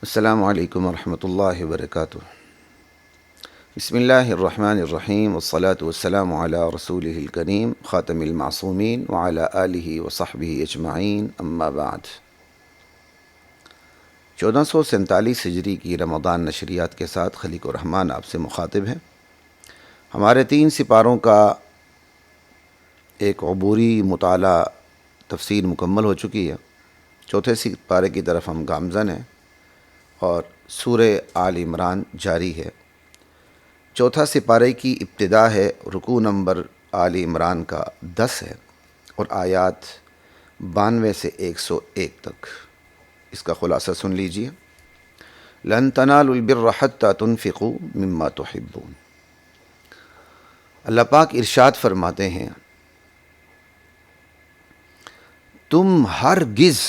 السلام علیکم ورحمۃ اللہ وبرکاتہ۔ بسم اللہ الرحمن الرحیم والصلاة والسلام علی رسولہ الکریم خاتم المعصومین وعلی آلہ وصحبہ اجمعین، اما بعد۔ 1447 ہجری کی رمضان نشریات کے ساتھ خلیق الرحمن آپ سے مخاطب ہیں۔ ہمارے 3 سپاروں کا ایک عبوری مطالعہ تفسیر مکمل ہو چکی ہے۔ 4تھے سپارے کی طرف ہم گامزن ہیں اور سورہ آل عمران جاری ہے۔ 4تھا سپارے کی ابتدا ہے، رکوع نمبر آل عمران کا 10 ہے اور آیات 92 سے 101 تک۔ اس کا خلاصہ سن لیجئے۔ لن تنالوا البر حتى تنفقوا مما تحبون۔ اللہ پاک ارشاد فرماتے ہیں، تم ہرگز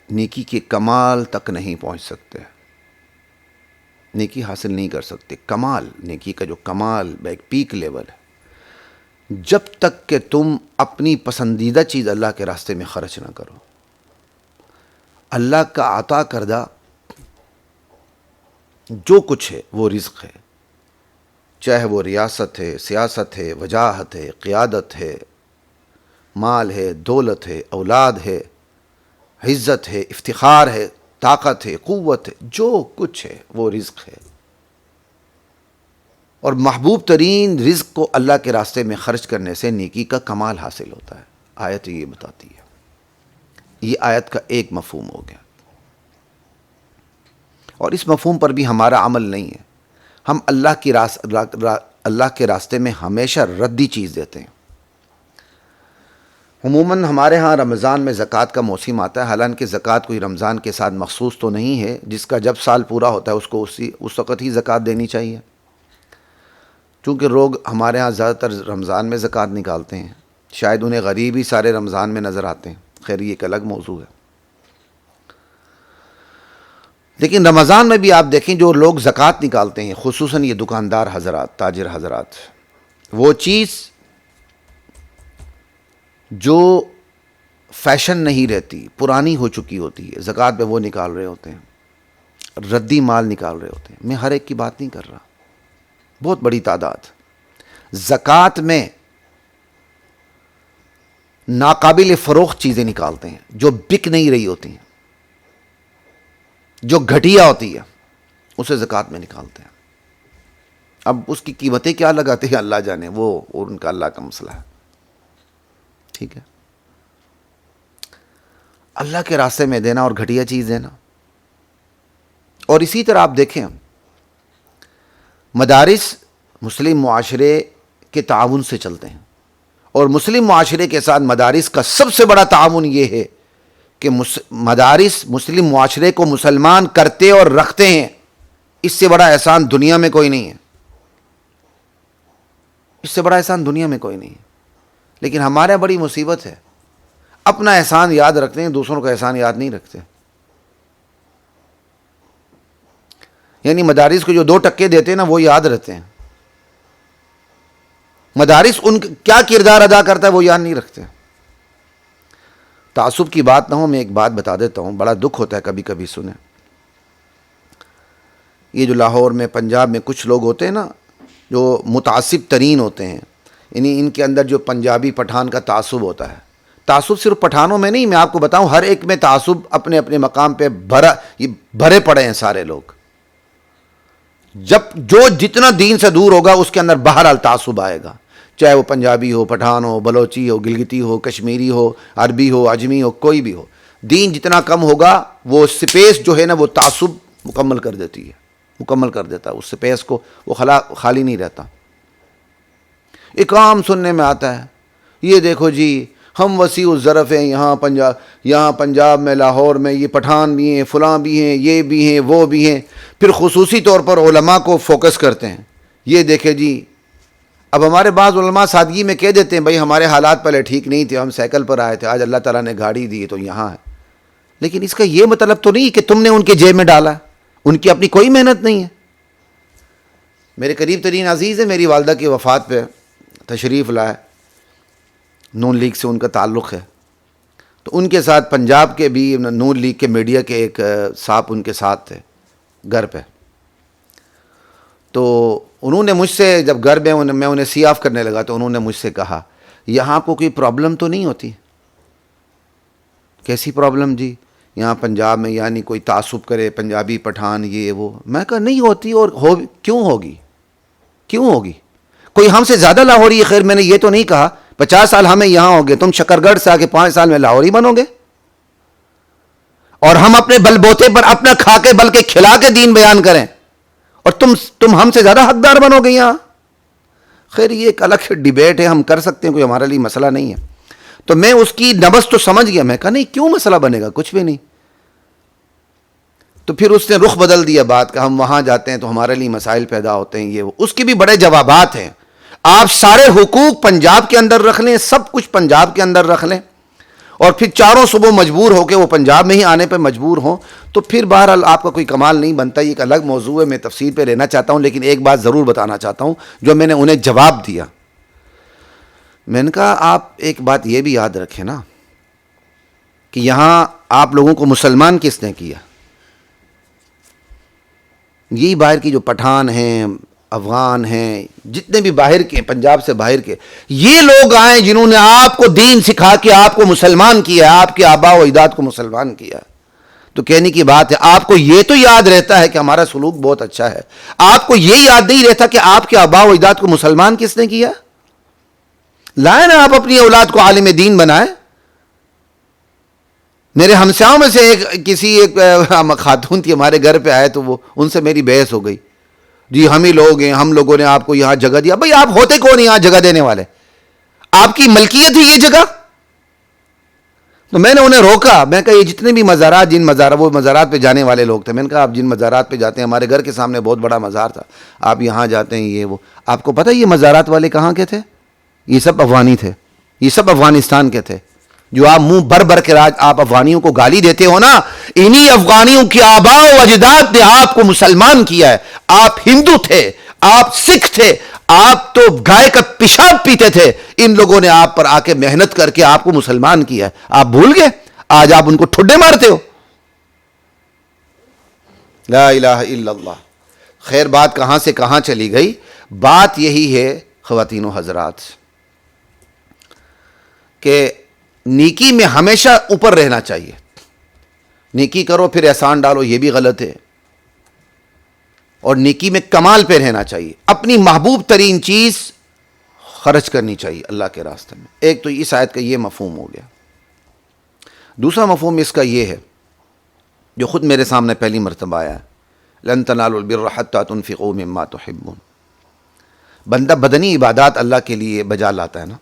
نیکی کے کمال تک نہیں پہنچ سکتے، نیکی حاصل نہیں کر سکتے۔ کمال، نیکی کا جو کمال ایک پیک لیول ہے، جب تک کہ تم اپنی پسندیدہ چیز اللہ کے راستے میں خرچ نہ کرو۔ اللہ کا عطا کردہ جو کچھ ہے وہ رزق ہے، چاہے وہ ریاست ہے، سیاست ہے، وجاہت ہے، قیادت ہے، مال ہے، دولت ہے، اولاد ہے، عزت ہے، افتخار ہے، طاقت ہے، قوت ہے، جو کچھ ہے وہ رزق ہے۔ اور محبوب ترین رزق کو اللہ کے راستے میں خرچ کرنے سے نیکی کا کمال حاصل ہوتا ہے۔ آیت یہ بتاتی ہے۔ یہ آیت کا ایک مفہوم ہو گیا، اور اس مفہوم پر بھی ہمارا عمل نہیں ہے۔ ہم اللہ کے راستے میں ہمیشہ ردی چیز دیتے ہیں۔ عموماً ہمارے ہاں رمضان میں زکوٰۃ کا موسم آتا ہے، حالانکہ زکوٰۃ کوئی رمضان کے ساتھ مخصوص تو نہیں ہے۔ جس کا جب سال پورا ہوتا ہے اس کو اس وقت ہی زکوٰۃ دینی چاہیے۔ چونکہ لوگ ہمارے ہاں زیادہ تر رمضان میں زکوٰۃ نکالتے ہیں، شاید انہیں غریب ہی سارے رمضان میں نظر آتے ہیں۔ خیر، یہ ایک الگ موضوع ہے۔ لیکن رمضان میں بھی آپ دیکھیں، جو لوگ زکوٰۃ نکالتے ہیں، خصوصاً یہ دکاندار حضرات، تاجر حضرات، وہ چیز جو فیشن نہیں رہتی، پرانی ہو چکی ہوتی ہے، زکوٰۃ پہ وہ نکال رہے ہوتے ہیں، ردی مال نکال رہے ہوتے ہیں۔ میں ہر ایک کی بات نہیں کر رہا، بہت بڑی تعداد زکوٰۃ میں ناقابل فروخت چیزیں نکالتے ہیں، جو بک نہیں رہی ہوتی ہیں، جو گھٹیا ہوتی ہے، اسے زکوٰۃ میں نکالتے ہیں۔ اب اس کی قیمتیں کیا لگاتے ہیں اللہ جانے، وہ اور ان کا اللہ کا مسئلہ ہے۔ ٹھیک ہے، اللہ کے راستے میں دینا اور گھٹیا چیز دینا۔ اور اسی طرح آپ دیکھیں، مدارس مسلم معاشرے کے تعاون سے چلتے ہیں، اور مسلم معاشرے کے ساتھ مدارس کا سب سے بڑا تعاون یہ ہے کہ مدارس مسلم معاشرے کو مسلمان کرتے اور رکھتے ہیں۔ اس سے بڑا احسان دنیا میں کوئی نہیں ہے، اس سے بڑا احسان دنیا میں کوئی نہیں ہے۔ لیکن ہمارے بڑی مصیبت ہے، اپنا احسان یاد رکھتے ہیں، دوسروں کا احسان یاد نہیں رکھتے۔ یعنی مدارس کو جو 2 ٹکے دیتے ہیں نا، وہ یاد رہتے ہیں۔ مدارس ان کیا کردار ادا کرتا ہے وہ یاد نہیں رکھتے۔ تعصب کی بات نہ ہو، میں ایک بات بتا دیتا ہوں، بڑا دکھ ہوتا ہے کبھی کبھی سنیں۔ یہ جو لاہور میں، پنجاب میں کچھ لوگ ہوتے ہیں نا، جو متعصب ترین ہوتے ہیں، یعنی ان کے اندر جو پنجابی پٹھان کا تعصب ہوتا ہے۔ تعصب صرف پٹھانوں میں نہیں، میں آپ کو بتاؤں، ہر ایک میں تعصب اپنے اپنے مقام پہ بھرے پڑے ہیں سارے لوگ۔ جو جتنا دین سے دور ہوگا اس کے اندر بہرحال تعصب آئے گا، چاہے وہ پنجابی ہو، پٹھان ہو، بلوچی ہو، گلگتی ہو، کشمیری ہو، عربی ہو، اجمی ہو، کوئی بھی ہو۔ دین جتنا کم ہوگا، وہ سپیس جو ہے نا، وہ تعصب مکمل کر دیتی ہے، مکمل کر دیتا ہے اس سپیس کو، وہ خالی نہیں رہتا۔ ایک عام سننے میں آتا ہے، یہ دیکھو جی، ہم وسیع الظرف ہیں، یہاں پنجاب میں، لاہور میں، یہ پٹھان بھی ہیں، فلاں بھی ہیں، یہ بھی ہیں، وہ بھی ہیں۔ پھر خصوصی طور پر علماء کو فوکس کرتے ہیں، یہ دیکھیں جی۔ اب ہمارے بعض علماء سادگی میں کہہ دیتے ہیں، بھائی ہمارے حالات پہلے ٹھیک نہیں تھے، ہم سائیکل پر آئے تھے، آج اللہ تعالیٰ نے گاڑی دی تو یہاں ہے۔ لیکن اس کا یہ مطلب تو نہیں کہ تم نے ان کے جیب میں ڈالا، ان کی اپنی کوئی محنت نہیں ہے۔ میرے قریب ترین عزیز ہے، میری والدہ کی وفات پہ تشریف لائے، نون لیگ سے ان کا تعلق ہے، تو ان کے ساتھ پنجاب کے بھی نون لیگ کے میڈیا کے ایک صاحب ان کے ساتھ تھے گھر پہ. تو انہوں نے مجھ سے جب گھر میں میں انہیں سی آف کرنے لگا تو انہوں نے مجھ سے کہا یہاں آپ کو کوئی پرابلم تو نہیں ہوتی؟ کیسی پرابلم جی؟ یہاں پنجاب میں یعنی کوئی تعصب کرے پنجابی پٹھان یہ وہ. میں کہا نہیں ہوتی. اور کیوں ہوگی؟ کیوں ہوگی؟ کوئی ہم سے زیادہ لاہوری ہے؟ خیر میں نے یہ تو نہیں کہا 50 سال ہمیں یہاں ہو گئے, تم شکرگڑھ سے آ کے 5 سال میں لاہوری بنو گے, اور ہم اپنے بل بوتے پر اپنا کھا کے بلکہ کھلا کے دین بیان کریں, اور تم ہم سے زیادہ حقدار بنو گے یہاں. خیر یہ ایک الگ ڈیبیٹ ہے, ہم کر سکتے ہیں, کوئی ہمارے لیے مسئلہ نہیں ہے. تو میں اس کی نبض تو سمجھ گیا. میں کہا نہیں کیوں مسئلہ بنے گا, کچھ بھی نہیں. تو پھر اس نے رخ بدل دیا بات کا, ہم وہاں جاتے ہیں تو ہمارے لیے مسائل پیدا ہوتے ہیں یہ وہ. اس کے بھی بڑے جوابات ہیں. آپ سارے حقوق پنجاب کے اندر رکھ لیں, سب کچھ پنجاب کے اندر رکھ لیں, اور پھر چاروں صبح مجبور ہو کے وہ پنجاب میں ہی آنے پہ مجبور ہوں, تو پھر بہرحال آپ کا کوئی کمال نہیں بنتا. یہ ایک الگ موضوع ہے, میں تفصیل پہ لینا چاہتا ہوں, لیکن ایک بات ضرور بتانا چاہتا ہوں جو میں نے انہیں جواب دیا. میں نے کہا آپ ایک بات یہ بھی یاد رکھیں نا کہ یہاں آپ لوگوں کو مسلمان کس نے کیا؟ یہی باہر کی جو پٹھان ہیں, افغان ہیں, جتنے بھی باہر کے پنجاب سے باہر کے یہ لوگ آئے جنہوں نے آپ کو دین سکھا کے آپ کو مسلمان کیا, آپ کے آبا و اجداد کو مسلمان کیا. تو کہنے کی بات ہے آپ کو یہ تو یاد رہتا ہے کہ ہمارا سلوک بہت اچھا ہے, آپ کو یہ یاد نہیں رہتا کہ آپ کے آبا و اجداد کو مسلمان کس نے کیا؟ لائے نا آپ اپنی اولاد کو عالم دین بنائیں. میرے ہمسایوں میں سے ایک خاتون تھی, ہمارے گھر پہ آئے تو وہ ان سے میری بحث ہو گئی. جی ہم ہی لوگ ہیں, ہم لوگوں نے آپ کو یہاں جگہ دیا. بھئی آپ ہوتے کون یہاں جگہ دینے والے؟ آپ کی ملکیت ہے یہ جگہ؟ تو میں نے انہیں روکا. میں کہا یہ جتنے بھی مزارات, وہ مزارات پہ جانے والے لوگ تھے, میں نے کہا آپ جن مزارات پہ جاتے ہیں, ہمارے گھر کے سامنے بہت بڑا مزار تھا, آپ یہاں جاتے ہیں یہ وہ, آپ کو پتہ یہ مزارات والے کہاں کے تھے؟ یہ سب افغانی تھے, یہ سب افغانستان کے تھے. جو آپ منہ بر بر کے راج آپ افغانیوں کو گالی دیتے ہو نا, انہی افغانیوں کے آبا و اجداد نے آپ کو مسلمان کیا ہے. آپ ہندو تھے, آپ سکھ تھے, آپ تو گائے کا پیشاب پیتے تھے, ان لوگوں نے آپ پر آ کے محنت کر کے آپ کو مسلمان کیا ہے. آپ بھول گئے؟ آج آپ ان کو ٹھڈے مارتے ہو. لا الہ الا اللہ. خیر بات کہاں سے کہاں چلی گئی. بات یہی ہے خواتین و حضرات کہ نیکی میں ہمیشہ اوپر رہنا چاہیے. نیکی کرو پھر احسان ڈالو, یہ بھی غلط ہے. اور نیکی میں کمال پہ رہنا چاہیے. اپنی محبوب ترین چیز خرچ کرنی چاہیے اللہ کے راستے میں. ایک تو اس آیت کا یہ مفہوم ہو گیا. دوسرا مفہوم اس کا یہ ہے جو خود میرے سامنے پہلی مرتبہ آیا ہے, لن تنالوا البر حتى تنفقوا مما تحبون. بندہ بدنی عبادات اللہ کے لیے بجا لاتا ہے نا,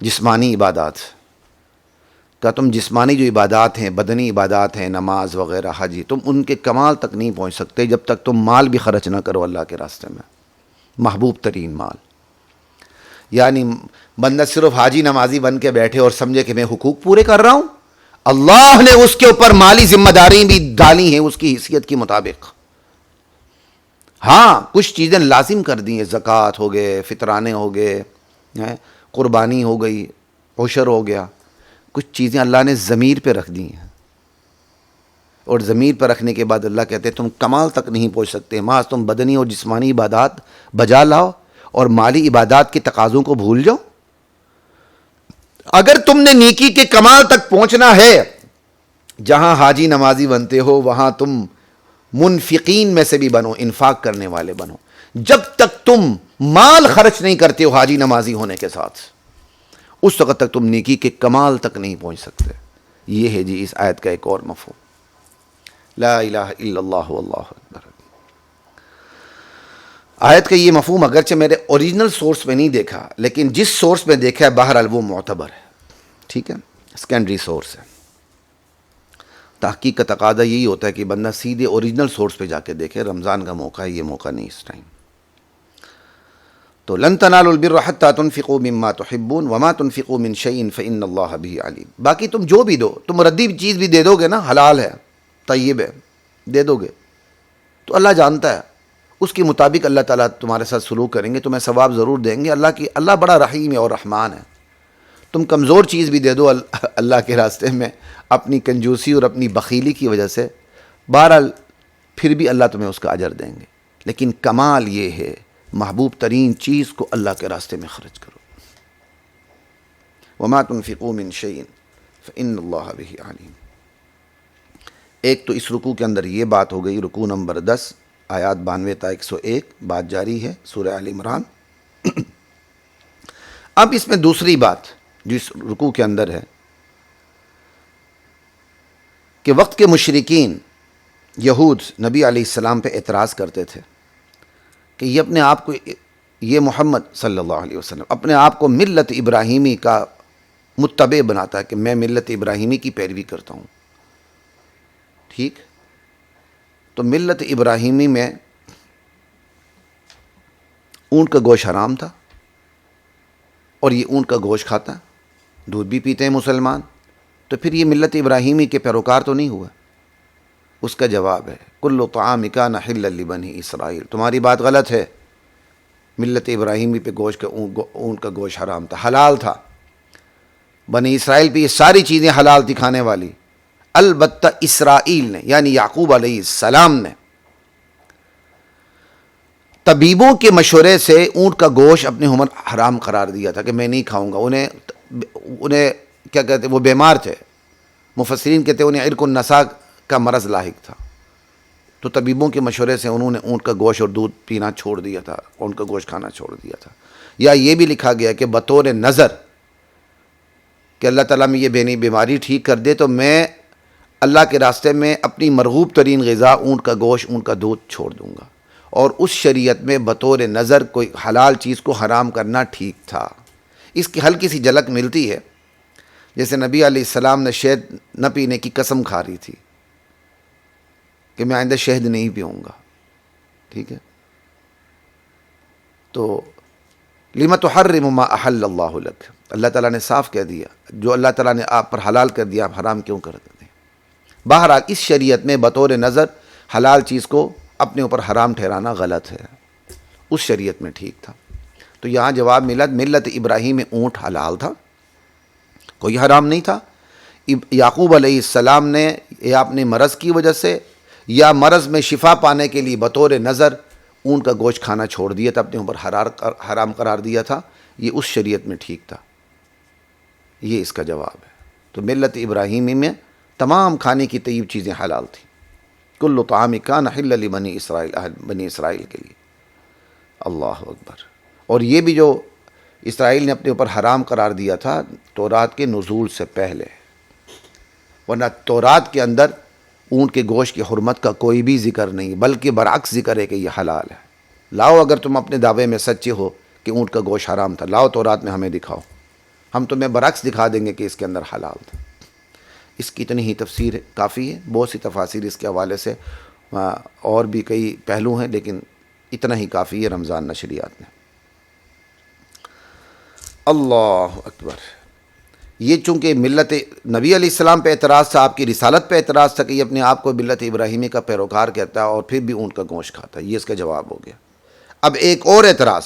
جسمانی عبادات کا, تم جسمانی جو عبادات ہیں, بدنی عبادات ہیں, نماز وغیرہ, حج, تم ان کے کمال تک نہیں پہنچ سکتے جب تک تم مال بھی خرچ نہ کرو اللہ کے راستے میں, محبوب ترین مال. یعنی بندہ صرف حاجی نمازی بن کے بیٹھے اور سمجھے کہ میں حقوق پورے کر رہا ہوں, اللہ نے اس کے اوپر مالی ذمہ داری بھی ڈالی ہیں اس کی حیثیت کے مطابق. ہاں کچھ چیزیں لازم کر دی ہیں, زکوٰۃ ہو گئے, فطرانے ہو گئے, قربانی ہو گئی, عشر ہو گیا. کچھ چیزیں اللہ نے ضمیر پہ رکھ دی ہیں, اور ضمیر پہ رکھنے کے بعد اللہ کہتے ہیں تم کمال تک نہیں پہنچ سکتے, محض تم بدنی اور جسمانی عبادات بجا لاؤ اور مالی عبادات کے تقاضوں کو بھول جاؤ. اگر تم نے نیکی کے کمال تک پہنچنا ہے, جہاں حاجی نمازی بنتے ہو وہاں تم منفقین میں سے بھی بنو, انفاق کرنے والے بنو. جب تک تم مال خرچ نہیں کرتے ہو حاجی نمازی ہونے کے ساتھ, اس وقت تک تم نیکی کے کمال تک نہیں پہنچ سکتے. یہ ہے جی اس آیت کا ایک اور مفہوم. لا الہ الا اللہ واللہ اکبر. آیت کا یہ مفہوم اگرچہ میرے اوریجنل سورس میں نہیں دیکھا, لیکن جس سورس میں دیکھا ہے بہرحال وہ معتبر ہے, ٹھیک ہے, سیکنڈری سورس ہے. تحقیق کا تقاضا یہی ہوتا ہے کہ بندہ سیدھے اوریجنل سورس پہ جا کے دیکھے. رمضان کا موقع ہے, یہ موقع نہیں اس ٹائم. تو لن تنالوا البر حتى تنفقوا مما تحبون وما تنفقوا من شيء فإن الله به عليم. باقی تم جو بھی دو, تم ردی چیز بھی دے دو گے نا, حلال ہے, طیب ہے, دے دو گے تو اللہ جانتا ہے, اس کے مطابق اللہ تعالیٰ تمہارے ساتھ سلوک کریں گے, تمہیں ثواب ضرور دیں گے. اللہ بڑا رحیم ہے اور رحمان ہے. تم کمزور چیز بھی دے دو اللہ کے راستے میں اپنی کنجوسی اور اپنی بخیلی کی وجہ سے، بہرحال پھر بھی اللہ تمہیں اس کا اجر دیں گے. لیکن کمال یہ ہے محبوب ترین چیز کو اللہ کے راستے میں خرچ کرو. وما تنفقوا من شيء فإن الله به عليم. ایک تو اس رکوع کے اندر یہ بات ہو گئی، رکوع نمبر 10 آیات 92 تا 101، بات جاری ہے سورہ آل عمران. اب اس میں دوسری بات جو اس رکوع کے اندر ہے کہ وقت کے مشرکین یہود نبی علیہ السلام پہ اعتراض کرتے تھے کہ یہ اپنے آپ کو، یہ محمد صلی اللہ علیہ وسلم اپنے آپ کو ملت ابراہیمی کا متبع بناتا ہے کہ میں ملت ابراہیمی کی پیروی کرتا ہوں. ٹھیک، تو ملت ابراہیمی میں اونٹ کا گوشت حرام تھا اور یہ اونٹ کا گوشت کھاتا ہے، دودھ بھی پیتے ہیں مسلمان، تو پھر یہ ملت ابراہیمی کے پیروکار تو نہیں ہوا. اس کا جواب ہے کل طعام کان حلا لبنی اسرائیل، تمہاری بات غلط ہے. ملت ابراہیمی پہ اونٹ کا گوشت حرام تھا، حلال تھا. بنی اسرائیل پہ یہ ساری چیزیں حلال تھی کھانے والی. البتہ اسرائیل نے یعنی یعقوب علیہ السلام نے طبیبوں کے مشورے سے اونٹ کا گوشت اپنے حرام قرار دیا تھا کہ میں نہیں کھاؤں گا. انہیں کیا کہتے، وہ بیمار تھے، مفسرین کہتے ہیں انہیں عرق النساء کا مرض لاحق تھا، تو طبیبوں کے مشورے سے انہوں نے اونٹ کا گوشت اور دودھ پینا چھوڑ دیا تھا، اونٹ کا گوشت کھانا چھوڑ دیا تھا. یا یہ بھی لکھا گیا کہ بطور نظر کہ اللہ تعالیٰ میں یہ بیماری ٹھیک کر دے تو میں اللہ کے راستے میں اپنی مرغوب ترین غذا اونٹ کا گوشت، اونٹ کا دودھ چھوڑ دوں گا. اور اس شریعت میں بطور نظر کوئی حلال چیز کو حرام کرنا ٹھیک تھا. اس کی ہلکی سی جھلک ملتی ہے، جیسے نبی علیہ السلام نے شہد نہ پینے کی قسم کھا رہی تھی کہ میں آئندہ شہد نہیں پیوں گا. ٹھیک ہے، تو لم تحرم ما احل اللہ لک، اللہ تعالیٰ نے صاف کہہ دیا جو اللہ تعالیٰ نے آپ پر حلال کر دیا آپ حرام کیوں کر دیتے ہیں. بہرحال اس شریعت میں بطور نظر حلال چیز کو اپنے اوپر حرام ٹھہرانا غلط ہے، اس شریعت میں ٹھیک تھا. تو یہاں جواب ملا ملت ابراہیم میں اونٹ حلال تھا، کوئی حرام نہیں تھا. یعقوب علیہ السلام نے یا اپنے مرض کی وجہ سے یا مرض میں شفا پانے کے لیے بطور نظر اونٹ کا گوشت کھانا چھوڑ دیا تھا، اپنے اوپر حرام قرار دیا تھا. یہ اس شریعت میں ٹھیک تھا، یہ اس کا جواب ہے. تو ملت ابراہیمی میں تمام کھانے کی طیب چیزیں حلال تھیں. کل طعام کان حلا لبنی اسرائیل، بنی اسرائیل کے لیے. اللہ اکبر. اور یہ بھی جو اسرائیل نے اپنے اوپر حرام قرار دیا تھا تورات کے نزول سے پہلے، ورنہ تورات کے اندر اونٹ کے گوشت کی حرمت کا کوئی بھی ذکر نہیں، بلکہ برعکس ذکر ہے کہ یہ حلال ہے. لاؤ اگر تم اپنے دعوے میں سچے ہو کہ اونٹ کا گوشت حرام تھا، لاؤ تورات میں ہمیں دکھاؤ، ہم تمہیں برعکس دکھا دیں گے کہ اس کے اندر حلال تھا. اس کی اتنی ہی تفسیر کافی ہے، بہت سی تفاسیر اس کے حوالے سے اور بھی کئی پہلو ہیں، لیکن اتنا ہی کافی ہے رمضان نشریات میں. اللہ اکبر. یہ چونکہ ملت نبی علیہ السلام پہ اعتراض تھا، آپ کی رسالت پہ اعتراض تھا کہ یہ اپنے آپ کو ملت ابراہیمی کا پیروکار کہتا ہے اور پھر بھی اونٹ کا گوشت کھاتا ہے، یہ اس کا جواب ہو گیا. اب ایک اور اعتراض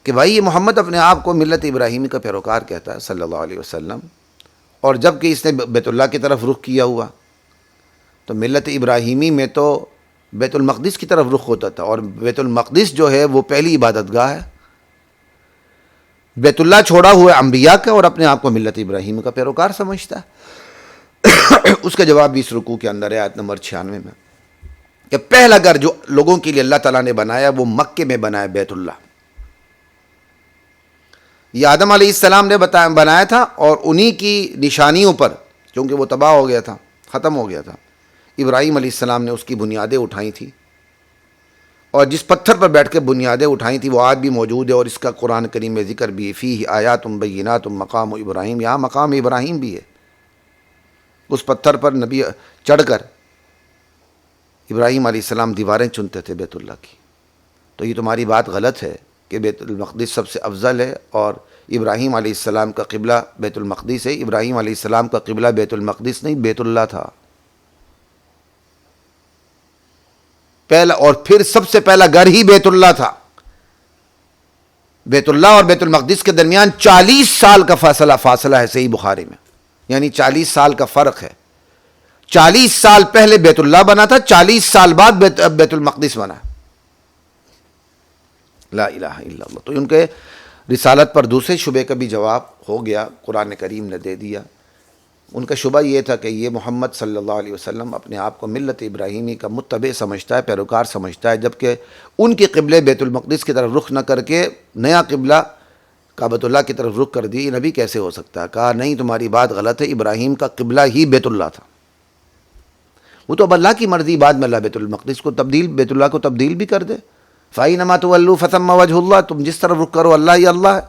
کہ بھائی یہ محمد اپنے آپ کو ملت ابراہیمی کا پیروکار کہتا ہے صلی اللہ علیہ وسلم، اور جب کہ اس نے بیت اللہ کی طرف رخ کیا ہوا، تو ملت ابراہیمی میں تو بیت المقدس کی طرف رخ ہوتا تھا، اور بیت المقدس جو ہے وہ پہلی عبادت گاہ ہے. بیت اللہ چھوڑا ہوا ہے انبیاء کا اور اپنے آپ کو ملت ابراہیم کا پیروکار سمجھتا ہے. اس کا جواب بھی اس رکوع کے اندر ہے آیت نمبر 96 میں کہ پہلا گھر جو لوگوں کے لیے اللہ تعالیٰ نے بنایا وہ مکے میں بنایا، بیت اللہ. یہ آدم علیہ السلام نے بنایا تھا، اور انہی کی نشانیوں پر، کیونکہ وہ تباہ ہو گیا تھا، ختم ہو گیا تھا، ابراہیم علیہ السلام نے اس کی بنیادیں اٹھائی تھیں، اور جس پتھر پر بیٹھ کے بنیادیں اٹھائی تھیں وہ آج بھی موجود ہے، اور اس کا قرآن کریم میں ذکر بھی ہے. فیہ آیات بینات مقام ابراہیم، یہاں مقام ابراہیم بھی ہے. اس پتھر پر نبی چڑھ کر ابراہیم علیہ السلام دیواریں چنتے تھے بیت اللہ کی. تو یہ تمہاری بات غلط ہے کہ بیت المقدس سب سے افضل ہے اور ابراہیم علیہ السلام کا قبلہ بیت المقدس ہے. ابراہیم علیہ السلام کا قبلہ بیت المقدس نہیں، بیت اللہ تھا پہلا، اور پھر سب سے پہلا گھر ہی بیت اللہ تھا. بیت اللہ اور بیت المقدس کے درمیان 40 سال کا فاصلہ ہے صحیح بخاری میں، یعنی 40 سال کا فرق ہے. 40 سال پہلے بیت اللہ بنا تھا، 40 سال بعد بیت المقدس بنا. لا الہ الا اللہ. تو ان کے رسالت پر دوسرے شبے کا بھی جواب ہو گیا، قرآن کریم نے دے دیا. ان کا شبہ یہ تھا کہ یہ محمد صلی اللہ علیہ وسلم اپنے آپ کو ملت ابراہیمی کا متبع سمجھتا ہے، پیروکار سمجھتا ہے، جبکہ ان کے قبلے بیت المقدس کی طرف رخ نہ کر کے نیا قبلہ کعبۃ اللہ کی طرف رخ کر دی. یہ نبی کیسے ہو سکتا ہے؟ کہا نہیں، تمہاری بات غلط ہے، ابراہیم کا قبلہ ہی بیت اللہ تھا. وہ تو اب اللہ کی مرضی، بعد میں اللہ بیت المقدس کو بیت اللہ کو تبدیل بھی کر دے. فَأَيْنَمَا تُوَلُّوا فَثَمَّ وَجْهُ اللَّهِ. تم جس طرف رخ کرو اللہ ہی اللہ ہے.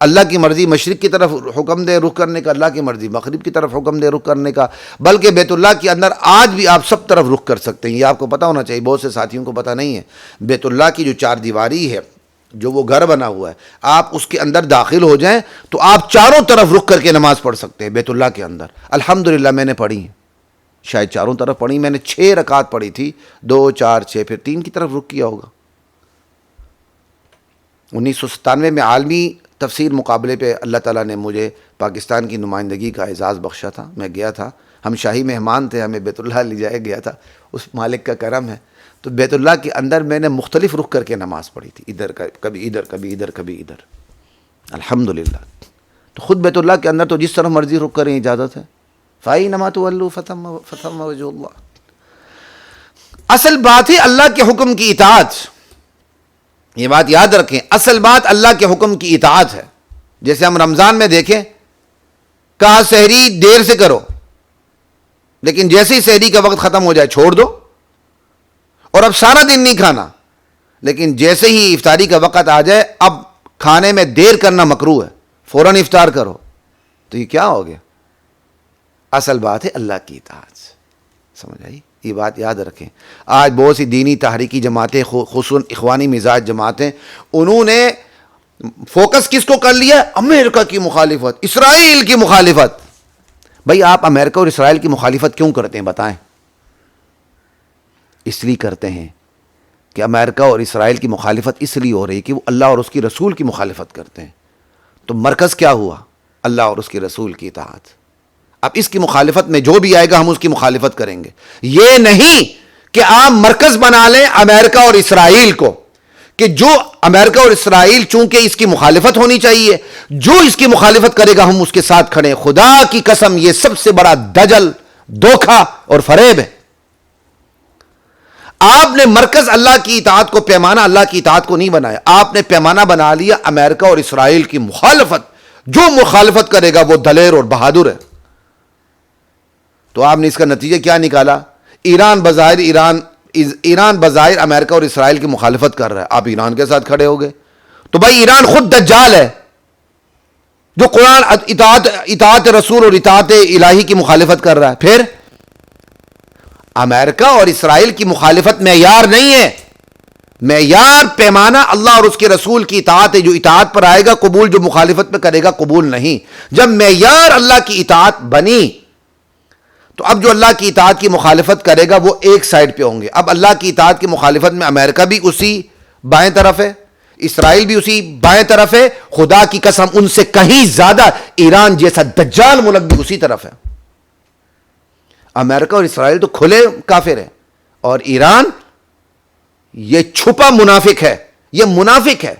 اللہ کی مرضی مشرق کی طرف حکم دے رخ کرنے کا، اللہ کی مرضی مغرب کی طرف حکم دے رخ کرنے کا. بلکہ بیت اللہ کے اندر آج بھی آپ سب طرف رخ کر سکتے ہیں. یہ آپ کو پتہ ہونا چاہیے، بہت سے ساتھیوں کو پتہ نہیں ہے. بیت اللہ کی جو 4 دیواری ہے، جو وہ گھر بنا ہوا ہے، آپ اس کے اندر داخل ہو جائیں تو آپ چاروں طرف رخ کر کے نماز پڑھ سکتے ہیں بیت اللہ کے اندر. الحمدللہ میں نے پڑھی ہیں، شاید چاروں طرف پڑھی. میں نے 6 رکعت پڑھی تھی، 2 4 6، پھر 3 کی طرف رخ کیا ہوگا. 1997 میں عالمی تفسیر مقابلے پہ اللہ تعالیٰ نے مجھے پاکستان کی نمائندگی کا اعزاز بخشا تھا. میں گیا تھا، ہم شاہی مہمان تھے، ہمیں بیت اللہ لے جایا گیا تھا. اس مالک کا کرم ہے. تو بیت اللہ کے اندر میں نے مختلف رخ کر کے نماز پڑھی تھی، ادھر کبھی ادھر، کبھی ادھر، کبھی ادھر. الحمدللہ. تو خود بیت اللہ کے اندر تو جس طرح مرضی رخ کریں اجازت ہے. فَأَيْنَمَا تُوَلُّوا فَثَمَّ وَجْهُ اللَّهِ. اصل بات ہے اللہ کے حکم کی اطاعت. یہ بات یاد رکھیں، اصل بات اللہ کے حکم کی اطاعت ہے. جیسے ہم رمضان میں دیکھیں، کہا سحری دیر سے کرو، لیکن جیسے ہی سحری کا وقت ختم ہو جائے چھوڑ دو. اور اب سارا دن نہیں کھانا، لیکن جیسے ہی افطاری کا وقت آ جائے اب کھانے میں دیر کرنا مکروہ ہے، فوراً افطار کرو. تو یہ کیا ہو گیا؟ اصل بات ہے اللہ کی اطاعت. سمجھ آئی؟ یہ بات یاد رکھیں. آج بہت سی دینی تحریکی جماعتیں، خصوصاً اخوانی مزاج جماعتیں، انہوں نے فوکس کس کو کر لیا؟ امریکہ کی مخالفت، اسرائیل کی مخالفت. بھائی آپ امریکہ اور اسرائیل کی مخالفت کیوں کرتے ہیں بتائیں؟ اس لیے کرتے ہیں کہ امریکہ اور اسرائیل کی مخالفت اس لیے ہو رہی کہ وہ اللہ اور اس کی رسول کی مخالفت کرتے ہیں. تو مرکز کیا ہوا؟ اللہ اور اس کے رسول کی اطاعت. اب اس کی مخالفت میں جو بھی آئے گا ہم اس کی مخالفت کریں گے. یہ نہیں کہ آپ مرکز بنا لیں امریکہ اور اسرائیل کو، کہ جو امریکہ اور اسرائیل چونکہ اس کی مخالفت ہونی چاہیے، جو اس کی مخالفت کرے گا ہم اس کے ساتھ کھڑے. خدا کی قسم یہ سب سے بڑا دجل، دھوکہ اور فریب ہے. آپ نے مرکز اللہ کی اطاعت کو، پیمانہ اللہ کی اطاعت کو نہیں بنایا. آپ نے پیمانہ بنا لیا امریکہ اور اسرائیل کی مخالفت. جو مخالفت کرے گا وہ دلیر اور بہادر ہے. تو آپ نے اس کا نتیجہ کیا نکالا؟ ایران بظاہر امریکہ اور اسرائیل کی مخالفت کر رہا ہے، آپ ایران کے ساتھ کھڑے ہو گئے. تو بھائی ایران خود دجال ہے جو قرآن اطاعت رسول اور اطاعت الہی کی مخالفت کر رہا ہے. پھر امریکہ اور اسرائیل کی مخالفت معیار نہیں ہے. معیار پیمانہ اللہ اور اس کے رسول کی اطاعت ہے. جو اطاعت پر آئے گا قبول، جو مخالفت پہ کرے گا قبول نہیں. جب معیار اللہ کی اطاعت بنی تو اب جو اللہ کی اطاعت کی مخالفت کرے گا وہ ایک سائڈ پہ ہوں گے. اب اللہ کی اطاعت کی مخالفت میں امریکہ بھی اسی بائیں طرف ہے، اسرائیل بھی اسی بائیں طرف ہے. خدا کی قسم ان سے کہیں زیادہ ایران جیسا دجال ملک بھی اسی طرف ہے. امریکہ اور اسرائیل تو کھلے کافر ہیں، اور ایران یہ چھپا منافق ہے. یہ منافق ہے.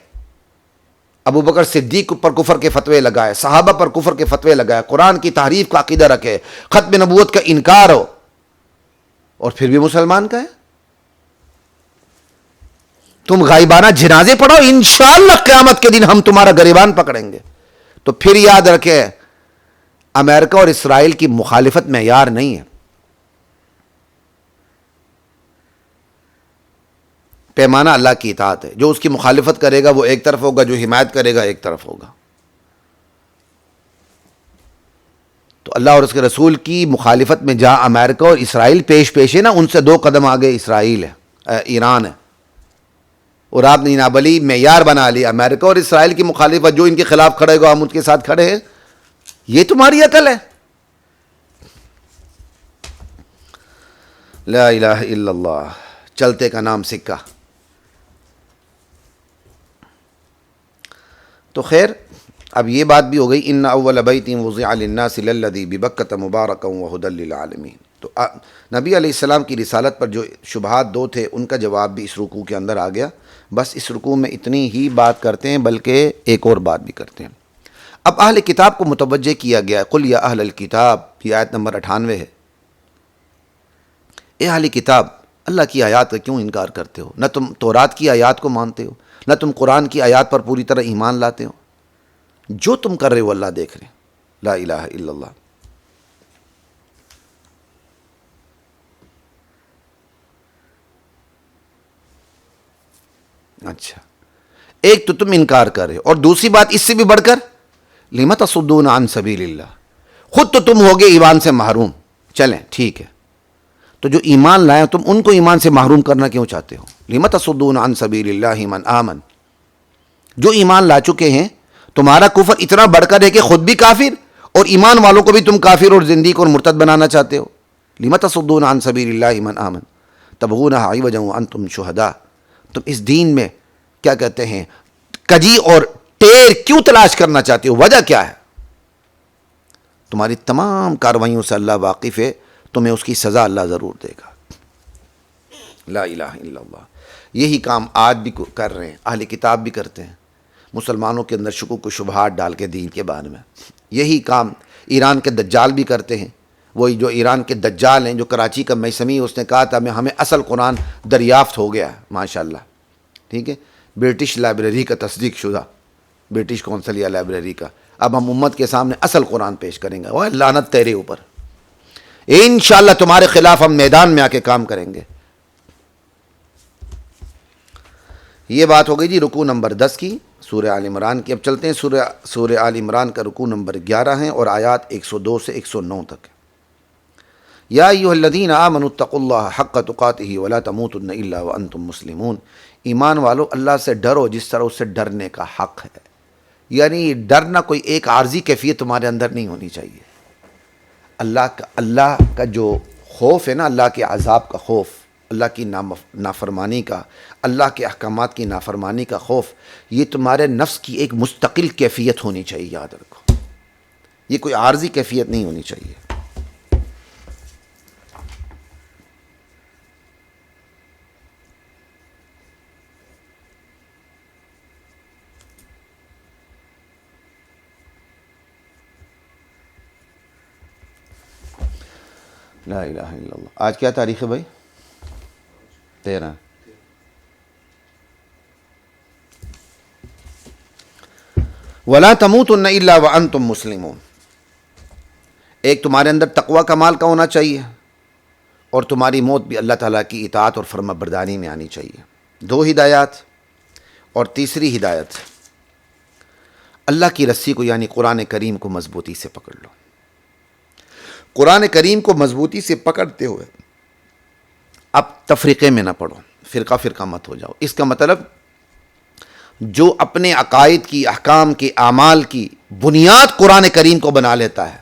ابو بکر صدیق پر کفر کے فتوے لگائے، صحابہ پر کفر کے فتوے لگائے، قرآن کی تحریف کا عقیدہ رکھے، ختم نبوت کا انکار ہو، اور پھر بھی مسلمان کا ہے. تم غائبانہ جنازے پڑھو، انشاءاللہ قیامت کے دن ہم تمہارا گریبان پکڑیں گے. تو پھر یاد رکھے امریکہ اور اسرائیل کی مخالفت معیار نہیں ہے. پیمانہ اللہ کی اطاعت ہے. جو اس کی مخالفت کرے گا وہ ایک طرف ہوگا، جو حمایت کرے گا ایک طرف ہوگا. تو اللہ اور اس کے رسول کی مخالفت میں جہاں امریکہ اور اسرائیل پیش ہے نا، ان سے 2 قدم آگے اسرائیل ہے، ایران ہے. اور آپ نے جناب علی معیار بنا لیا امریکہ اور اسرائیل کی مخالفت، جو ان کے خلاف کھڑے گا ہم ان کے ساتھ کھڑے ہیں. یہ تمہاری عقل ہے؟ لا الہ الا اللہ. چلتے کا نام سکہ. تو خیر اب یہ بات بھی ہو گئی، ان اول بیت وضع للناس للذی ببکۃ مبارکا وہدی للعالمین. تو نبی علیہ السلام کی رسالت پر جو شبہات دو تھے ان کا جواب بھی اس رکوع کے اندر آ گیا. بس اس رکوع میں اتنی ہی بات کرتے ہیں، بلکہ ایک اور بات بھی کرتے ہیں. اب اہل کتاب کو متوجہ کیا گیا ہے. قل یا اہل الکتاب، یہ آیت نمبر 98 ہے. اے اہل کتاب، اللہ کی آیات کا کیوں انکار کرتے ہو؟ نہ تم تورات کی آیات کو مانتے ہو، نہ تم قرآن کی آیات پر پوری طرح ایمان لاتے ہو. جو تم کر رہے ہو اللہ دیکھ رہے ہیں. لا الہ الا اللہ. اچھا، ایک تو تم انکار کر رہے ہو، اور دوسری بات اس سے بھی بڑھ کر لم تصدون عن سبیل اللہ، خود تو تم ہوگے ایمان سے محروم. چلیں ٹھیک ہے، تو جو ایمان لائے تم ان کو ایمان سے محروم کرنا کیوں چاہتے ہو؟ لم تصدون عن سبیل اللہ من آمن. جو ایمان لا چکے ہیں، تمہارا کفر اتنا بڑھ کر ہے کہ خود بھی کافر اور ایمان والوں کو بھی تم کافر اور زندیق اور مرتد بنانا چاہتے ہو. لم تصدون عن سبیل اللہ من آمن تبغونها عوجا وانتم شہداء. تم اس دین میں کیا کہتے ہیں کجی اور ٹیر کیوں تلاش کرنا چاہتے ہو؟ وجہ کیا ہے؟ تمہاری تمام کاروائیوں سے اللہ واقف ہے، تمہیں اس کی سزا اللہ ضرور دے گا. لا الہ الا اللہ. یہی کام آج بھی کر رہے ہیں، اہل کتاب بھی کرتے ہیں، مسلمانوں کے اندر شکوک و شبہات ڈال کے دین کے بارے میں. یہی کام ایران کے دجال بھی کرتے ہیں. وہی جو ایران کے دجال ہیں، جو کراچی کا میسمی، اس نے کہا تھا ہمیں اصل قرآن دریافت ہو گیا ہے ماشاءاللہ. ٹھیک ہے، برٹش لائبریری کا تصدیق شدہ، برٹش کونسل یا لائبریری کا. اب ہم امت کے سامنے اصل قرآن پیش کریں گے. وہ لعنت تیرے اوپر، انشاءاللہ تمہارے خلاف ہم میدان میں آ کے کام کریں گے. یہ بات ہو گئی جی رکوع نمبر 10 کی سورہ آل عمران کی. اب چلتے ہیں سورہ آل عمران کا رکوع نمبر 11 ہیں اور آیات 102 سے 109 تک. یا ایھا الذین آمنوا اتقوا اللہ حق تقاتہ ولا تموتن الا وانتم مسلمون. ایمان والو، اللہ سے ڈرو جس طرح اس سے ڈرنے کا حق ہے. یعنی ڈرنا کوئی ایک عارضی کیفیت تمہارے اندر نہیں ہونی چاہیے. اللہ کا جو خوف ہے نا، اللہ کے عذاب کا خوف، اللہ کی نافرمانی کا، اللہ کے احکامات کی نافرمانی کا خوف، یہ تمہارے نفس کی ایک مستقل کیفیت ہونی چاہیے. یاد رکھو، یہ کوئی عارضی کیفیت نہیں ہونی چاہیے. لا الہ الا اللہ. آج کیا تاریخ ہے بھائی؟ 13. ولا تموتن الا وانتم مسلمون. ایک تمہارے اندر تقوی کمال کا ہونا چاہیے، اور تمہاری موت بھی اللہ تعالیٰ کی اطاعت اور فرما برداری میں آنی چاہیے. 2 ہدایات. اور تیسری ہدایت، اللہ کی رسی کو یعنی قرآن کریم کو مضبوطی سے پکڑ لو. قرآن کریم کو مضبوطی سے پکڑتے ہوئے اب تفریقے میں نہ پڑو، فرقہ فرقہ مت ہو جاؤ. اس کا مطلب جو اپنے عقائد کی، احکام کی، اعمال کی بنیاد قرآن کریم کو بنا لیتا ہے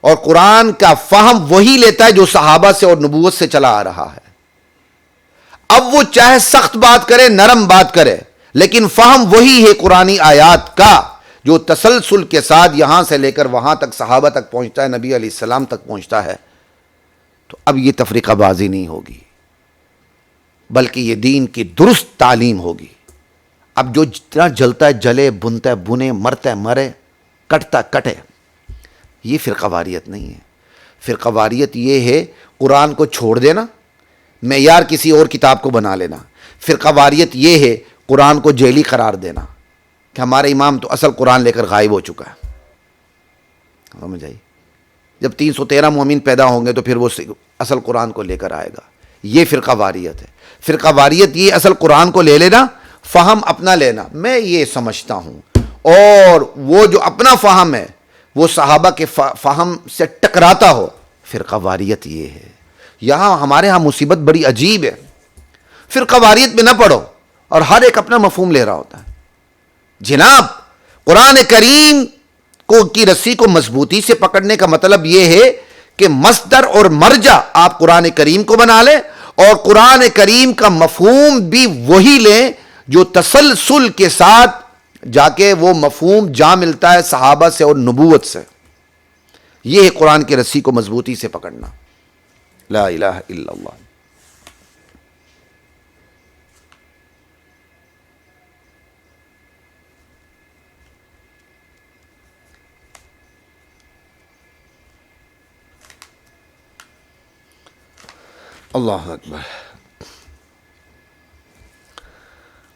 اور قرآن کا فہم وہی لیتا ہے جو صحابہ سے اور نبوت سے چلا آ رہا ہے. اب وہ چاہے سخت بات کرے، نرم بات کرے، لیکن فہم وہی ہے قرآنی آیات کا جو تسلسل کے ساتھ یہاں سے لے کر وہاں تک صحابہ تک پہنچتا ہے، نبی علیہ السلام تک پہنچتا ہے. تو اب یہ تفریقہ بازی نہیں ہوگی، بلکہ یہ دین کی درست تعلیم ہوگی. اب جو جتنا جلتا ہے جلے، بنتا ہے بنے، مرتا ہے مرے، کٹتا کٹے. یہ فرقہ واریت نہیں ہے. فرقہ واریت یہ ہے قرآن کو چھوڑ دینا، معیار کسی اور کتاب کو بنا لینا. فرقہ واریت یہ ہے قرآن کو جیلی قرار دینا کہ ہمارے امام تو اصل قرآن لے کر غائب ہو چکا ہے. سمجھ آئی؟ جب 313 مومن پیدا ہوں گے تو پھر وہ اصل قرآن کو لے کر آئے گا. یہ فرقہ واریت ہے. فرقہ واریت یہ اصل قرآن کو لے لینا، فہم اپنا لینا، میں یہ سمجھتا ہوں، اور وہ جو اپنا فہم ہے وہ صحابہ کے فہم سے ٹکراتا ہو. فرقہ واریت یہ ہے. یہاں ہمارے ہاں مصیبت بڑی عجیب ہے. فرقہ واریت میں نہ پڑھو اور ہر ایک اپنا مفہوم لے رہا ہوتا ہے. جناب، قرآن کریم کی رسی کو مضبوطی سے پکڑنے کا مطلب یہ ہے کہ مصدر اور مرجع آپ قرآن کریم کو بنا لیں، اور قرآن کریم کا مفہوم بھی وہی لیں جو تسلسل کے ساتھ جا کے وہ مفہوم جا ملتا ہے صحابہ سے اور نبوت سے. یہ ہے قرآن کی رسی کو مضبوطی سے پکڑنا. لا الہ الا اللہ. اللہ اکبر.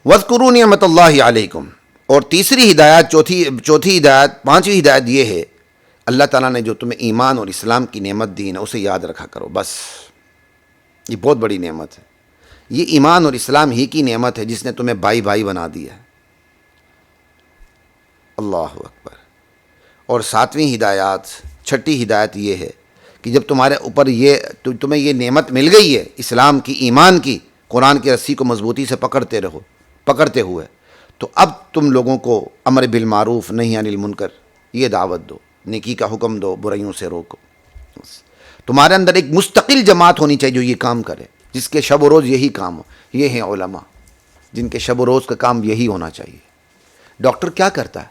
وَاذْكُرُوا نِعْمَتَ اللَّهِ عَلَيْكُمْ. اور تیسری ہدایت، چوتھی ہدایت، پانچویں ہدایت یہ ہے، اللہ تعالیٰ نے جو تمہیں ایمان اور اسلام کی نعمت دی نا، اسے یاد رکھا کرو. بس یہ بہت بڑی نعمت ہے. یہ ایمان اور اسلام ہی کی نعمت ہے جس نے تمہیں بھائی بھائی بنا دیا ہے. اللہ اکبر. اور ساتویں ہدایت، چھٹی ہدایت یہ ہے کہ جب تمہارے اوپر تمہیں یہ نعمت مل گئی ہے اسلام کی، ایمان کی، قرآن کی رسی کو مضبوطی سے پکڑتے ہوئے، تو اب تم لوگوں کو امر بالمعروف نہی عن المنکر یہ دعوت دو، نیکی کا حکم دو، برائیوں سے روکو. تمہارے اندر ایک مستقل جماعت ہونی چاہیے جو یہ کام کرے، جس کے شب و روز یہی کام ہو. یہ ہیں علماء جن کے شب و روز کا کام یہی ہونا چاہیے. ڈاکٹر کیا کرتا ہے؟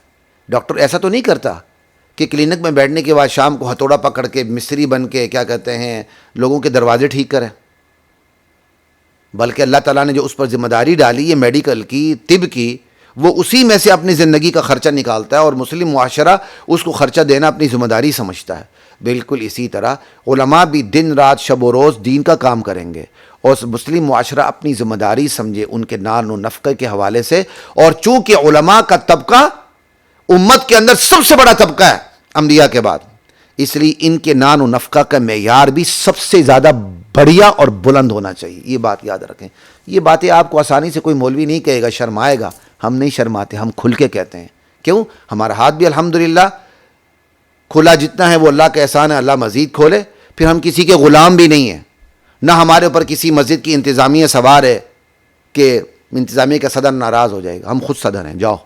ڈاکٹر ایسا تو نہیں کرتا کہ کلینک میں بیٹھنے کے بعد شام کو ہتھوڑا پکڑ کے مستری بن کے کیا کہتے ہیں لوگوں کے دروازے ٹھیک کرے. بلکہ اللہ تعالیٰ نے جو اس پر ذمہ داری ڈالی ہے میڈیکل کی، طب کی، وہ اسی میں سے اپنی زندگی کا خرچہ نکالتا ہے، اور مسلم معاشرہ اس کو خرچہ دینا اپنی ذمہ داری سمجھتا ہے. بالکل اسی طرح علماء بھی دن رات شب و روز دین کا کام کریں گے، اور مسلم معاشرہ اپنی ذمہ داری سمجھے ان کے نان و نفقے کے حوالے سے. اور چونکہ علماء کا طبقہ امت کے اندر سب سے بڑا طبقہ ہے انبیاء کے بعد، اس لیے ان کے نان و نفقہ کا معیار بھی سب سے زیادہ بڑھیا اور بلند ہونا چاہیے. یہ بات یاد رکھیں. یہ باتیں آپ کو آسانی سے کوئی مولوی نہیں کہے گا، شرمائے گا. ہم نہیں شرماتے، ہم کھل کے کہتے ہیں. کیوں؟ ہمارا ہاتھ بھی الحمدللہ کھلا جتنا ہے وہ اللہ کا احسان ہے، اللہ مزید کھولے. پھر ہم کسی کے غلام بھی نہیں ہیں، نہ ہمارے اوپر کسی مسجد کی انتظامیہ سوار ہے کہ انتظامیہ کا صدر ناراض ہو جائے گا. ہم خود صدر ہیں. جاؤ.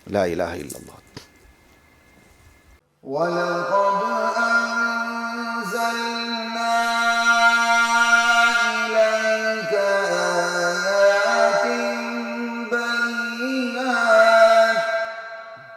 لا الہ الا اللہ. وَلَقَدْ